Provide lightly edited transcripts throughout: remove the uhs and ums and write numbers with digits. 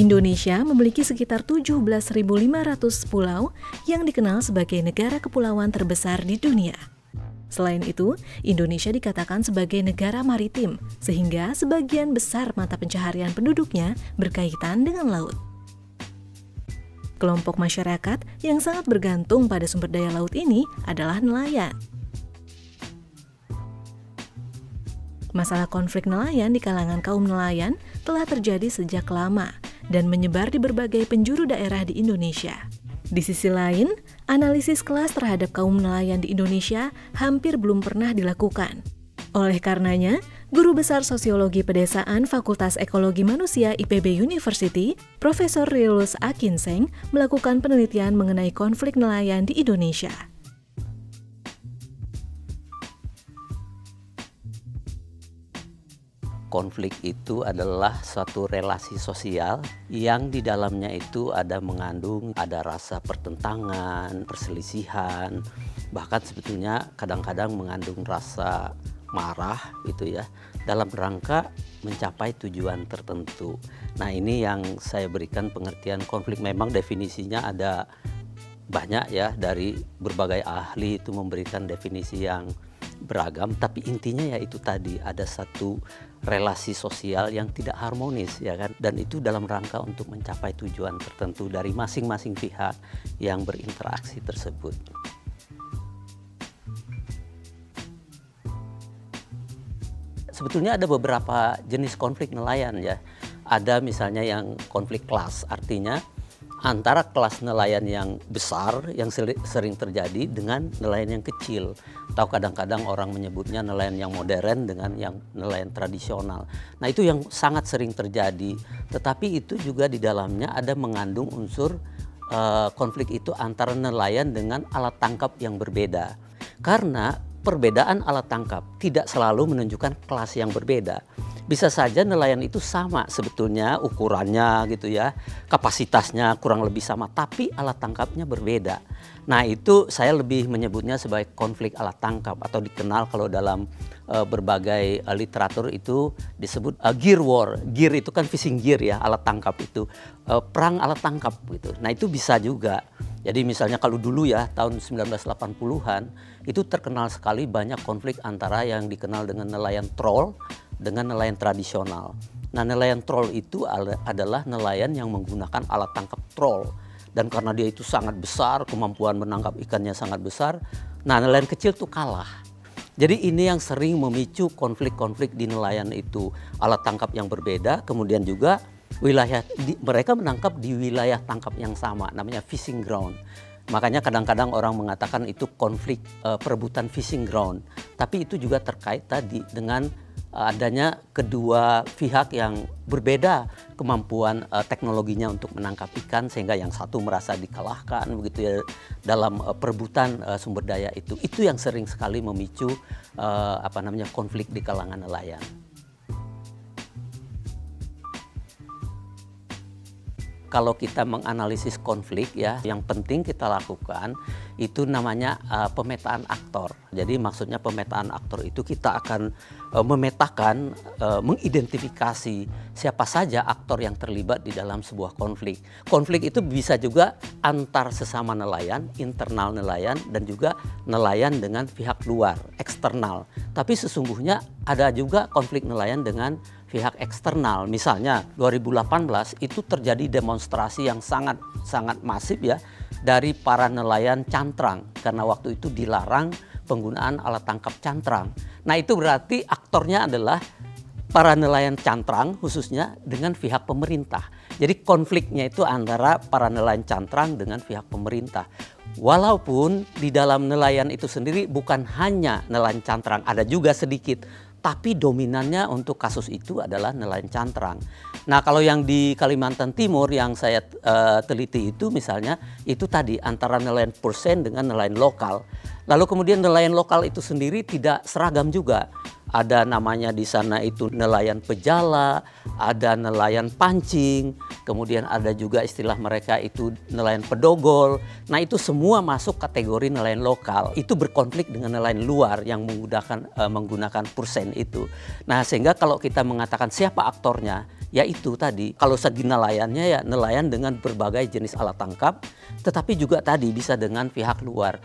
Indonesia memiliki sekitar 17.500 pulau yang dikenal sebagai negara kepulauan terbesar di dunia. Selain itu, Indonesia dikatakan sebagai negara maritim, sehingga sebagian besar mata pencaharian penduduknya berkaitan dengan laut. Kelompok masyarakat yang sangat bergantung pada sumber daya laut ini adalah nelayan. Masalah konflik nelayan di kalangan kaum nelayan telah terjadi sejak lama dan menyebar di berbagai penjuru daerah di Indonesia. Di sisi lain, analisis kelas terhadap kaum nelayan di Indonesia hampir belum pernah dilakukan. Oleh karenanya, Guru Besar Sosiologi Pedesaan Fakultas Ekologi Manusia IPB University, Profesor Rilus Akinseng, melakukan penelitian mengenai konflik nelayan di Indonesia. Konflik itu adalah suatu relasi sosial yang di dalamnya itu ada rasa pertentangan, perselisihan, bahkan sebetulnya kadang-kadang mengandung rasa marah gitu ya, dalam rangka mencapai tujuan tertentu. Nah, ini yang saya berikan pengertian konflik. Memang definisinya ada banyak ya, dari berbagai ahli itu memberikan definisi yang beragam, tapi intinya ya itu tadi, ada satu relasi sosial yang tidak harmonis ya kan, dan itu dalam rangka untuk mencapai tujuan tertentu dari masing-masing pihak yang berinteraksi tersebut. Sebetulnya ada beberapa jenis konflik nelayan ya. Ada misalnya yang konflik kelas, artinya antara kelas nelayan yang besar yang sering terjadi dengan nelayan yang kecil, atau kadang-kadang orang menyebutnya nelayan yang modern dengan yang nelayan tradisional. Nah, itu yang sangat sering terjadi, tetapi itu juga di dalamnya ada mengandung unsur konflik itu antara nelayan dengan alat tangkap yang berbeda. Karena perbedaan alat tangkap tidak selalu menunjukkan kelas yang berbeda. Bisa saja nelayan itu sama sebetulnya ukurannya gitu ya, kapasitasnya kurang lebih sama, tapi alat tangkapnya berbeda. Nah, itu saya lebih menyebutnya sebagai konflik alat tangkap, atau dikenal kalau dalam berbagai literatur itu disebut gear war. Gear itu kan fishing gear ya, alat tangkap itu, perang alat tangkap gitu. Nah, itu bisa juga. Jadi misalnya kalau dulu ya tahun 1980-an itu terkenal sekali banyak konflik antara yang dikenal dengan nelayan troll dengan nelayan tradisional. Nah, nelayan troll itu adalah nelayan yang menggunakan alat tangkap troll. Dan karena dia itu sangat besar, kemampuan menangkap ikannya sangat besar, nah nelayan kecil tuh kalah. Jadi ini yang sering memicu konflik-konflik di nelayan itu. Alat tangkap yang berbeda, kemudian juga mereka menangkap di wilayah tangkap yang sama, namanya fishing ground. Makanya kadang-kadang orang mengatakan itu konflik perebutan fishing ground. Tapi itu juga terkait tadi dengan adanya kedua pihak yang berbeda kemampuan teknologinya untuk menangkap ikan, sehingga yang satu merasa dikalahkan begitu ya dalam perebutan sumber daya itu. Itu yang sering sekali memicu konflik di kalangan nelayan. Kalau kita menganalisis konflik ya, yang penting kita lakukan itu namanya pemetaan aktor. Jadi maksudnya pemetaan aktor itu kita akan memetakan, mengidentifikasi siapa saja aktor yang terlibat di dalam sebuah konflik. Konflik itu bisa juga antar sesama nelayan, internal nelayan, dan juga nelayan dengan pihak luar, eksternal. Tapi sesungguhnya ada juga konflik nelayan dengan pihak eksternal. Misalnya 2018 itu terjadi demonstrasi yang sangat masif ya dari para nelayan cantrang, karena waktu itu dilarang penggunaan alat tangkap cantrang. Nah, itu berarti aktornya adalah para nelayan cantrang khususnya dengan pihak pemerintah. Jadi konfliknya itu antara para nelayan cantrang dengan pihak pemerintah. Walaupun di dalam nelayan itu sendiri bukan hanya nelayan cantrang, ada juga sedikit, tapi dominannya untuk kasus itu adalah nelayan cantrang. Nah, kalau yang di Kalimantan Timur yang saya teliti itu misalnya, itu tadi antara nelayan persen dengan nelayan lokal. Lalu kemudian nelayan lokal itu sendiri tidak seragam juga. Ada namanya di sana itu nelayan pejala, ada nelayan pancing, kemudian ada juga istilah mereka itu nelayan pedogol. Nah, itu semua masuk kategori nelayan lokal. Itu berkonflik dengan nelayan luar yang menggunakan persen itu. Nah, sehingga kalau kita mengatakan siapa aktornya, yaitu tadi kalau segi nelayannya ya nelayan dengan berbagai jenis alat tangkap, tetapi juga tadi bisa dengan pihak luar.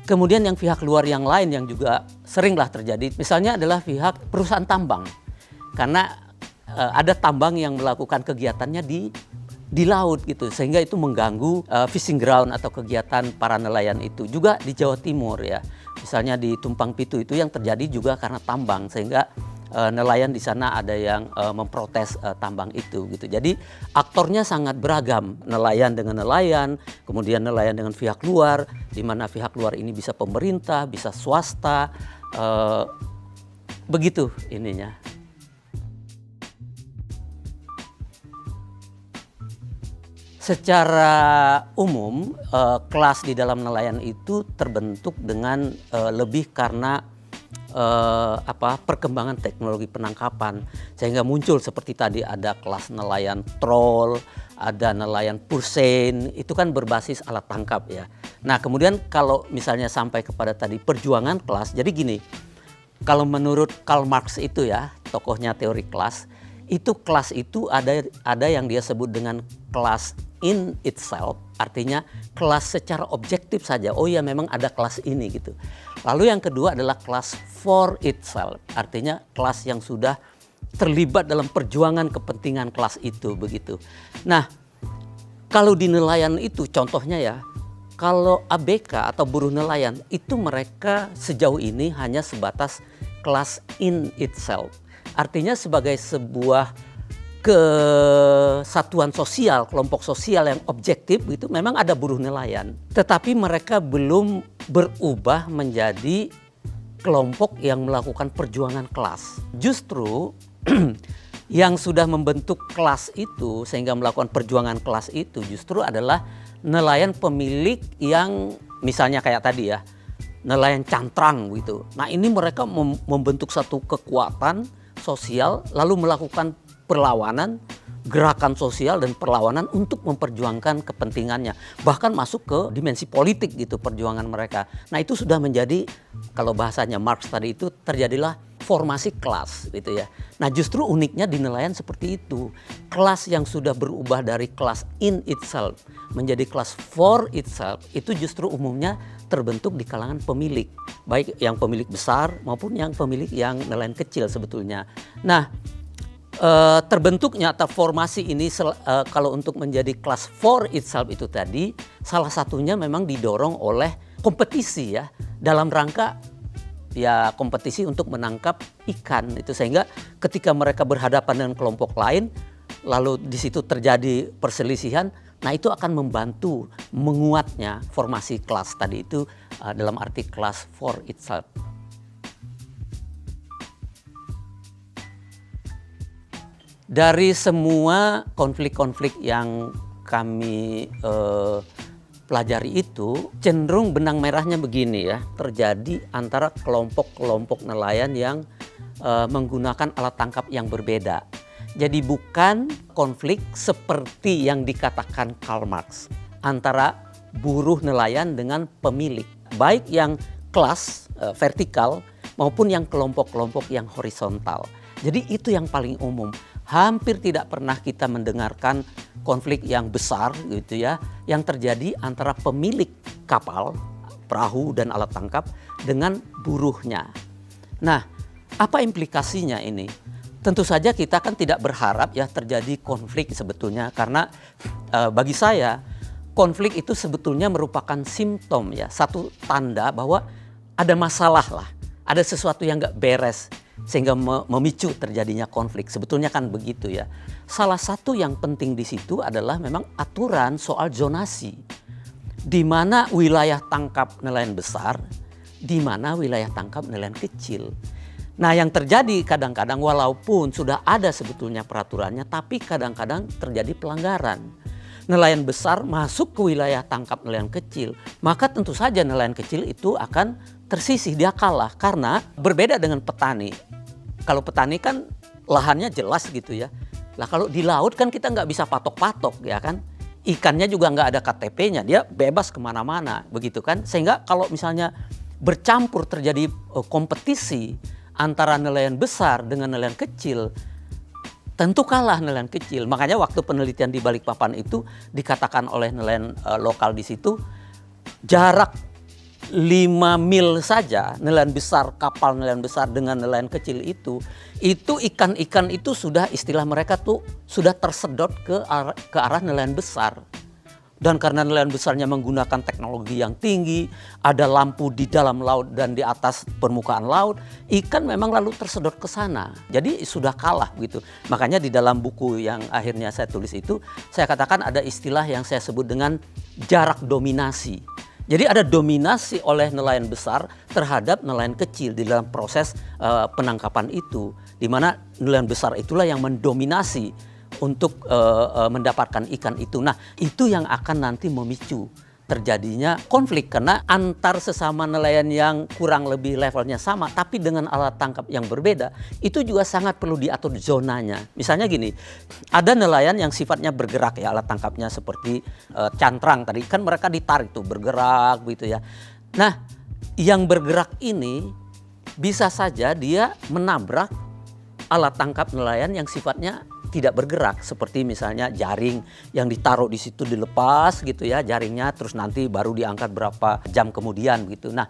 Kemudian yang pihak luar yang lain yang juga seringlah terjadi, misalnya adalah pihak perusahaan tambang. Karena ada tambang yang melakukan kegiatannya di laut gitu, sehingga itu mengganggu fishing ground atau kegiatan para nelayan itu. Juga di Jawa Timur ya, misalnya di Tumpang Pitu itu yang terjadi juga karena tambang, sehingga nelayan di sana ada yang memprotes tambang itu gitu. Jadi aktornya sangat beragam, nelayan dengan nelayan, kemudian nelayan dengan pihak luar, di mana pihak luar ini bisa pemerintah, bisa swasta, begitu ininya. Secara umum, kelas di dalam nelayan itu terbentuk dengan lebih karena perkembangan teknologi penangkapan, sehingga muncul seperti tadi ada kelas nelayan troll, ada nelayan pursein, itu kan berbasis alat tangkap ya. Nah kemudian kalau misalnya sampai kepada tadi perjuangan kelas, jadi gini, kalau menurut Karl Marx itu ya, tokohnya teori kelas itu ada yang dia sebut dengan kelas in itself, artinya kelas secara objektif saja. Oh ya memang ada kelas ini gitu. Lalu yang kedua adalah kelas for itself, artinya kelas yang sudah terlibat dalam perjuangan kepentingan kelas itu begitu. Nah kalau di nelayan itu contohnya ya, kalau ABK atau buruh nelayan itu mereka sejauh ini hanya sebatas kelas in itself, artinya sebagai sebuah kesatuan sosial, kelompok sosial yang objektif gitu, memang ada buruh nelayan. Tetapi mereka belum berubah menjadi kelompok yang melakukan perjuangan kelas. Justru yang sudah membentuk kelas itu sehingga melakukan perjuangan kelas itu justru adalah nelayan pemilik yang misalnya kayak tadi ya, nelayan cantrang gitu. Nah ini mereka membentuk satu kekuatan sosial lalu melakukan perlawanan, gerakan sosial dan perlawanan untuk memperjuangkan kepentingannya. Bahkan masuk ke dimensi politik gitu perjuangan mereka. Nah itu sudah menjadi, kalau bahasanya Marx tadi itu, terjadilah formasi kelas gitu ya. Nah justru uniknya di nelayan seperti itu. Kelas yang sudah berubah dari kelas in itself menjadi kelas for itself itu justru umumnya terbentuk di kalangan pemilik. Baik yang pemilik besar maupun yang pemilik yang nelayan kecil sebetulnya. Nah terbentuknya atau formasi ini kalau untuk menjadi kelas for itself itu tadi salah satunya memang didorong oleh kompetisi ya, dalam rangka ya kompetisi untuk menangkap ikan itu, sehingga ketika mereka berhadapan dengan kelompok lain lalu di situ terjadi perselisihan, nah itu akan membantu menguatnya formasi kelas tadi itu dalam arti kelas for itself. Dari semua konflik-konflik yang kami pelajari itu cenderung benang merahnya begini ya, terjadi antara kelompok-kelompok nelayan yang menggunakan alat tangkap yang berbeda. Jadi bukan konflik seperti yang dikatakan Karl Marx antara buruh nelayan dengan pemilik, baik yang kelas vertikal maupun yang kelompok-kelompok yang horizontal. Jadi itu yang paling umum. Hampir tidak pernah kita mendengarkan konflik yang besar gitu ya, yang terjadi antara pemilik kapal, perahu dan alat tangkap dengan buruhnya. Nah, apa implikasinya ini? Tentu saja kita kan tidak berharap ya terjadi konflik sebetulnya, karena bagi saya konflik itu sebetulnya merupakan simptom ya, satu tanda bahwa ada masalah lah, ada sesuatu yang nggak beres sehingga memicu terjadinya konflik. Sebetulnya kan begitu ya. Salah satu yang penting di situ adalah memang aturan soal zonasi. Di mana wilayah tangkap nelayan besar, di mana wilayah tangkap nelayan kecil. Nah yang terjadi kadang-kadang walaupun sudah ada sebetulnya peraturannya, tapi kadang-kadang terjadi pelanggaran. Nelayan besar masuk ke wilayah tangkap nelayan kecil, maka tentu saja nelayan kecil itu akan tersisih, dia kalah. Karena berbeda dengan petani. Kalau petani kan lahannya jelas gitu ya. Lah kalau di laut kan kita nggak bisa patok-patok ya kan. Ikannya juga nggak ada KTP-nya, dia bebas kemana-mana begitu kan. Sehingga kalau misalnya bercampur terjadi kompetisi antara nelayan besar dengan nelayan kecil, tentu kalah nelayan kecil. Makanya waktu penelitian di Balikpapan itu dikatakan oleh nelayan lokal di situ, jarak 5 mil saja nelayan besar, kapal nelayan besar dengan nelayan kecil itu ikan-ikan itu sudah, istilah mereka tuh sudah tersedot ke arah nelayan besar. Dan karena nelayan besarnya menggunakan teknologi yang tinggi, ada lampu di dalam laut dan di atas permukaan laut, ikan memang lalu tersedot ke sana. Jadi sudah kalah gitu. Makanya di dalam buku yang akhirnya saya tulis itu, saya katakan ada istilah yang saya sebut dengan jarak dominasi. Jadi ada dominasi oleh nelayan besar terhadap nelayan kecil di dalam proses penangkapan itu. Di mana nelayan besar itulah yang mendominasi untuk mendapatkan ikan itu. Nah, itu yang akan nanti memicu terjadinya konflik karena antar sesama nelayan yang kurang lebih levelnya sama tapi dengan alat tangkap yang berbeda, itu juga sangat perlu diatur zonanya. Misalnya gini, ada nelayan yang sifatnya bergerak ya, alat tangkapnya seperti cantrang tadi kan mereka ditarik tuh bergerak gitu ya. Nah, yang bergerak ini bisa saja dia menabrak alat tangkap nelayan yang sifatnya tidak bergerak, seperti misalnya jaring yang ditaruh di situ dilepas gitu ya jaringnya, terus nanti baru diangkat berapa jam kemudian gitu. Nah,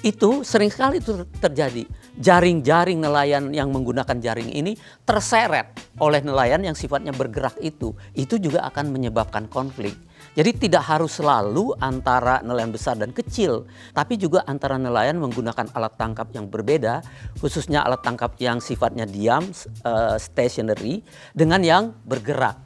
itu sering sekali itu terjadi. Jaring-jaring nelayan yang menggunakan jaring ini terseret oleh nelayan yang sifatnya bergerak itu juga akan menyebabkan konflik. Jadi tidak harus selalu antara nelayan besar dan kecil, tapi juga antara nelayan menggunakan alat tangkap yang berbeda, khususnya alat tangkap yang sifatnya diam, stationary, dengan yang bergerak.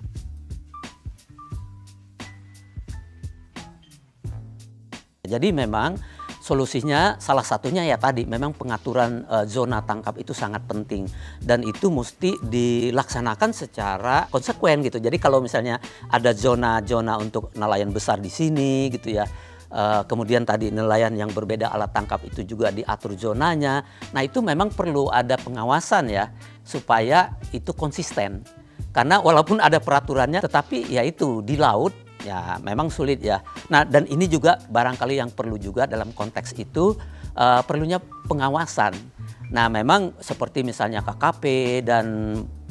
Jadi memang solusinya salah satunya ya tadi memang pengaturan zona tangkap itu sangat penting dan itu mesti dilaksanakan secara konsekuen gitu. Jadi kalau misalnya ada zona-zona untuk nelayan besar di sini gitu ya, kemudian tadi nelayan yang berbeda alat tangkap itu juga diatur zonanya. Nah, itu memang perlu ada pengawasan ya supaya itu konsisten. Karena walaupun ada peraturannya tetapi ya itu di laut ya memang sulit ya. Nah, dan ini juga barangkali yang perlu juga dalam konteks itu perlunya pengawasan. Nah, memang seperti misalnya KKP dan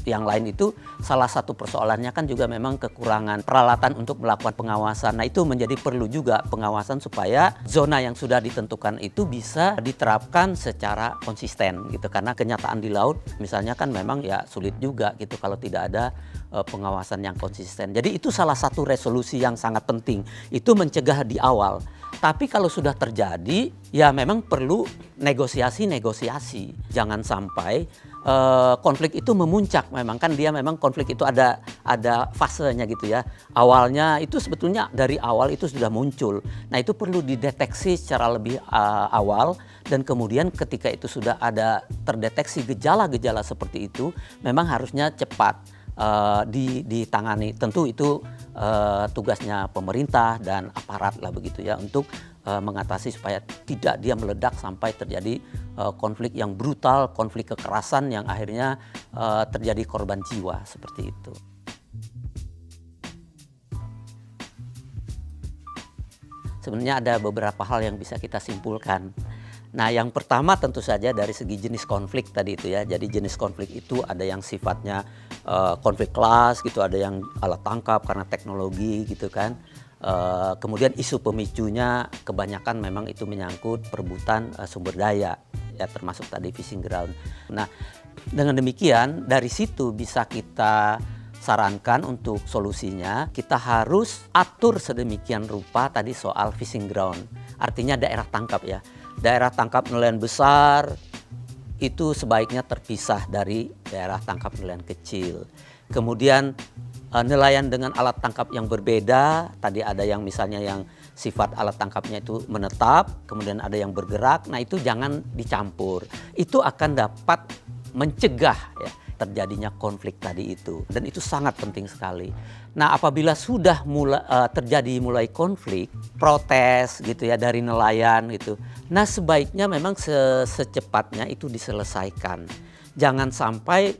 yang lain itu salah satu persoalannya kan juga memang kekurangan peralatan untuk melakukan pengawasan. Nah, itu menjadi perlu juga pengawasan supaya zona yang sudah ditentukan itu bisa diterapkan secara konsisten gitu. Karena kenyataan di laut misalnya kan memang ya sulit juga gitu kalau tidak ada pengawasan yang konsisten. Jadi itu salah satu resolusi yang sangat penting. Itu mencegah di awal. Tapi kalau sudah terjadi ya memang perlu negosiasi. Jangan sampai konflik itu memuncak. Memang kan dia memang konflik itu ada fasenya gitu ya. Awalnya itu sebetulnya dari awal itu sudah muncul. Nah, itu perlu dideteksi secara lebih awal dan kemudian ketika itu sudah ada terdeteksi gejala-gejala seperti itu memang harusnya cepat ditangani. Tentu itu tugasnya pemerintah dan aparat lah begitu ya untuk mengatasi supaya tidak dia meledak sampai terjadi konflik yang brutal, konflik kekerasan yang akhirnya terjadi korban jiwa seperti itu. Sebenarnya ada beberapa hal yang bisa kita simpulkan. Nah, yang pertama tentu saja dari segi jenis konflik tadi itu ya. Jadi jenis konflik itu ada yang sifatnya konflik kelas gitu, ada yang alat tangkap karena teknologi gitu kan. Kemudian isu pemicunya kebanyakan memang itu menyangkut perebutan sumber daya ya, termasuk tadi fishing ground. Nah, dengan demikian dari situ bisa kita sarankan untuk solusinya kita harus atur sedemikian rupa tadi soal fishing ground. Artinya daerah tangkap ya. Daerah tangkap nelayan besar itu sebaiknya terpisah dari daerah tangkap nelayan kecil. Kemudian nelayan dengan alat tangkap yang berbeda, tadi ada yang misalnya yang sifat alat tangkapnya itu menetap, kemudian ada yang bergerak, nah itu jangan dicampur. Itu akan dapat mencegah ya, terjadinya konflik tadi itu, dan itu sangat penting sekali. Nah, apabila sudah terjadi mulai konflik, protes gitu ya dari nelayan gitu, nah sebaiknya memang secepatnya itu diselesaikan. Jangan sampai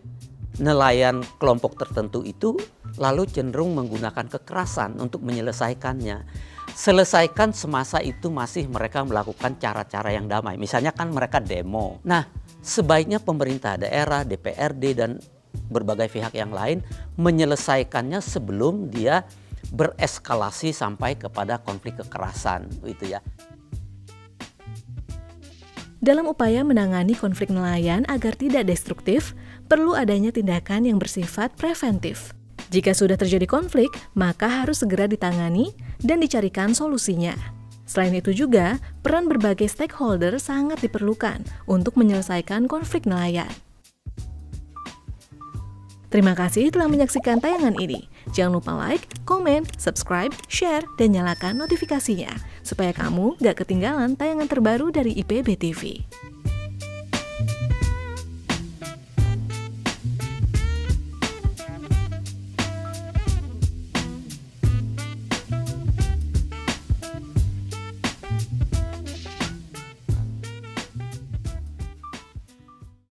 nelayan kelompok tertentu itu lalu cenderung menggunakan kekerasan untuk menyelesaikannya. Selesaikan semasa itu masih mereka melakukan cara-cara yang damai. Misalnya kan mereka demo. Nah, sebaiknya pemerintah daerah, DPRD dan berbagai pihak yang lain menyelesaikannya sebelum dia bereskalasi sampai kepada konflik kekerasan, gitu ya. Dalam upaya menangani konflik nelayan agar tidak destruktif, perlu adanya tindakan yang bersifat preventif. Jika sudah terjadi konflik, maka harus segera ditangani dan dicarikan solusinya. Selain itu juga, peran berbagai stakeholder sangat diperlukan untuk menyelesaikan konflik nelayan. Terima kasih telah menyaksikan tayangan ini. Jangan lupa like, komen, subscribe, share, dan nyalakan notifikasinya supaya kamu gak ketinggalan tayangan terbaru dari IPB TV.